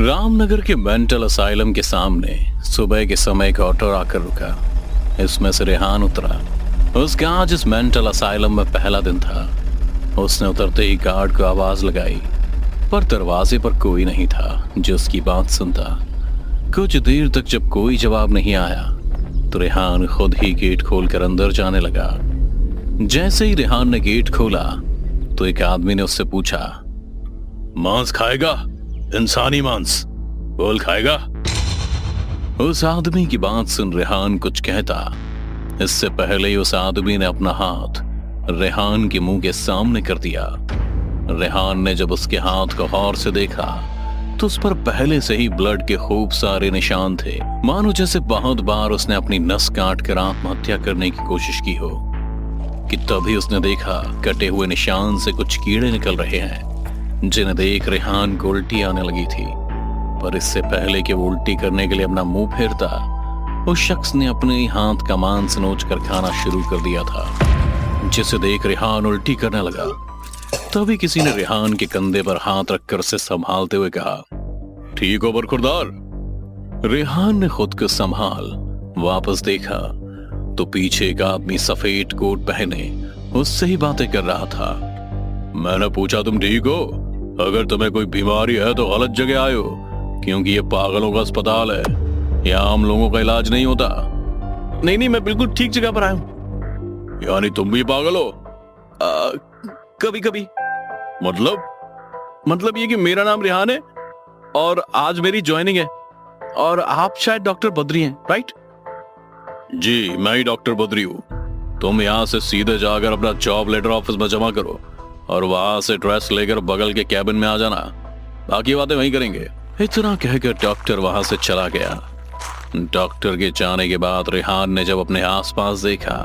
रामनगर के mental asylum के सामने सुबह के समय एक ऑटो आकर रुका। इसमें से रेहान उतरा। उसका आज इस मेंटल असाइलम में पहला दिन था। उसने उतरते ही गार्ड को आवाज लगाई, पर दरवाजे पर कोई नहीं था जो उसकी बात सुनता। कुछ देर तक जब कोई जवाब नहीं आया तो रेहान खुद ही गेट खोलकर अंदर जाने लगा। जैसे ही रेहान ने गेट खोला तो एक आदमी ने उससे पूछा, मांस खाएगा? इंसानी मांस बोल, खाएगा? उस आदमी की बात सुन रेहान कुछ कहता, इससे पहले ही उस आदमी ने अपना हाथ रेहान के मुंह के सामने कर दिया। रेहान ने जब उसके हाथ को गौर से देखा तो उस पर पहले से ही ब्लड के खूब सारे निशान थे, मानो जैसे बहुत बार उसने अपनी नस काट कर आत्महत्या करने की कोशिश की हो। कि तभी उसने देखा कटे हुए निशान से कुछ कीड़े निकल रहे हैं, जिन्हें देख रेहान को उल्टी आने लगी थी। पर इससे पहले कि वो उल्टी करने के लिए अपना मुंह फेरता, उस शख्स ने अपने ही हाथ का मांस नोच कर खाना शुरू कर दिया था, जिसे देख रेहान उल्टी करने लगा। तभी किसी ने रेहान के कंधे पर हाथ रखकर उसे संभालते हुए कहा, ठीक हो बरखुरदार? रेहान ने खुद को संभाल वापस देखा तो पीछे एक आदमी सफेद कोट पहने उससे ही बातें कर रहा था। मैंने पूछा, तुम ठीक हो? अगर तुम्हें कोई बीमारी है तो गलत जगह आए हो, क्योंकि ये पागलों का अस्पताल है, यहाँ आम लोगों का इलाज नहीं होता। नहीं, मैं बिल्कुल ठीक जगह पर आया हूं। यानी तुम भी पागल हो? कभी कभी। मतलब ये कि मेरा नाम रेहान है और आज मेरी ज्वाइनिंग है, और आप शायद डॉक्टर बद्री हैं, राइट? जी, मैं ही डॉक्टर बद्री हूँ। तुम यहाँ से सीधे जाकर अपना जॉब लेटर ऑफिस में जमा करो और वहां से ड्रेस लेकर बगल के कैबिन में आ जाना, बाकी बातें वहीं करेंगे। इतना कहकर डॉक्टर वहां से चला गया। डॉक्टर के जाने के बाद रेहान ने जब अपने आसपास देखा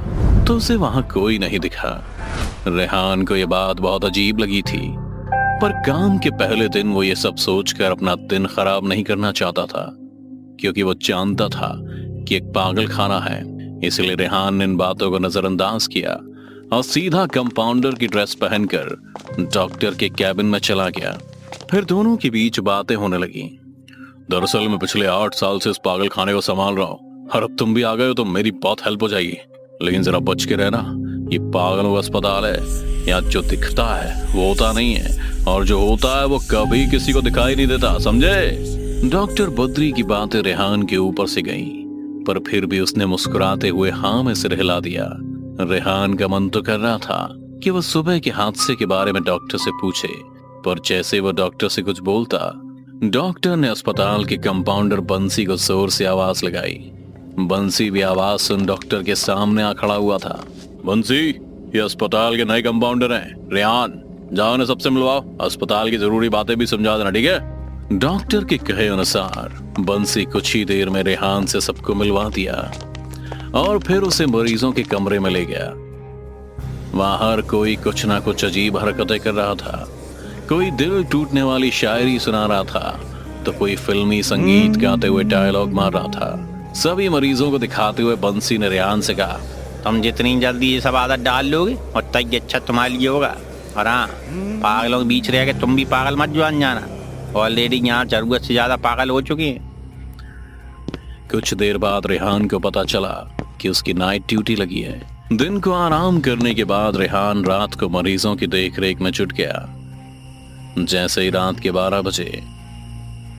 तो उसे वहां कोई नहीं दिखा। रेहान को यह बात बहुत अजीब लगी थी, पर काम के पहले दिन वो ये सब सोचकर अपना दिन खराब नहीं करना चाहता था, क्योंकि वो जानता था कि एक पागल खाना है। इसलिए रेहान ने इन बातों को नजरअंदाज किया और सीधा कंपाउंडर की ड्रेस पहनकर डॉक्टर के कैबिन में चला गया। फिर दोनों के बीच बातें होने लगी। दरअसल मैं पिछले 8 साल से इस पागल खाने को संभाल रहा हूँ, और अब तुम भी आ गए हो तो मेरी बहुत हेल्प हो जाएगी। लेकिन जरा बच के रहना, ये पागलों का अस्पताल है। यहाँ जो दिखता है वो होता नहीं है, और जो होता है वो कभी किसी को दिखाई नहीं देता, समझे? डॉक्टर बद्री की बातें रेहान के ऊपर से गईं, पर फिर भी उसने मुस्कुराते हुए हाँ में सिर हिला दिया। रेहान का मन तो कर रहा था कि वह सुबह के हादसे के बारे में डॉक्टर से पूछे, पर जैसे वह डॉक्टर से कुछ बोलता, डॉक्टर ने अस्पताल के कंपाउंडर बंसी को जोर से आवाज लगाई। बंसी भी आवाज सुन डॉक्टर के सामने आ खड़ा हुआ था। बंसी, ये अस्पताल के नए कंपाउंडर हैं, रेहान। जाओ ने सबसे मिलवाओ, अस्पताल की जरूरी बातें भी समझा देना, ठीक है? डॉक्टर के कहे अनुसार बंसी कुछ ही देर में रेहान से सबको मिलवा दिया और फिर उसे मरीजों के कमरे में ले गया। वहां हर कोई कुछ ना कुछ अजीब हरकतें कर रहा था। कोई दिल टूटने वाली शायरी सुना रहा था तो कोई फिल्मी संगीत गाते हुए डायलॉग मार रहा था। सभी मरीजों को दिखाते हुए बंसी ने रेहान से कहा, तुम जितनी जल्दी ये सब आदत डाल लोगे उतना ही अच्छा तुम्हारे लिए होगा। और हाँ, पागलों के बीच रह के तुम भी पागल मत जान जाना। ऑलरेडी यहाँ जरूरत से ज्यादा पागल हो चुके हैं। कुछ देर बाद रेहान को पता चला कि उसकी नाइट ड्यूटी लगी है। दिन को आराम करने के बाद रेहान रात को मरीजों की देखरेख में जुट गया। जैसे ही रात के 12 बजे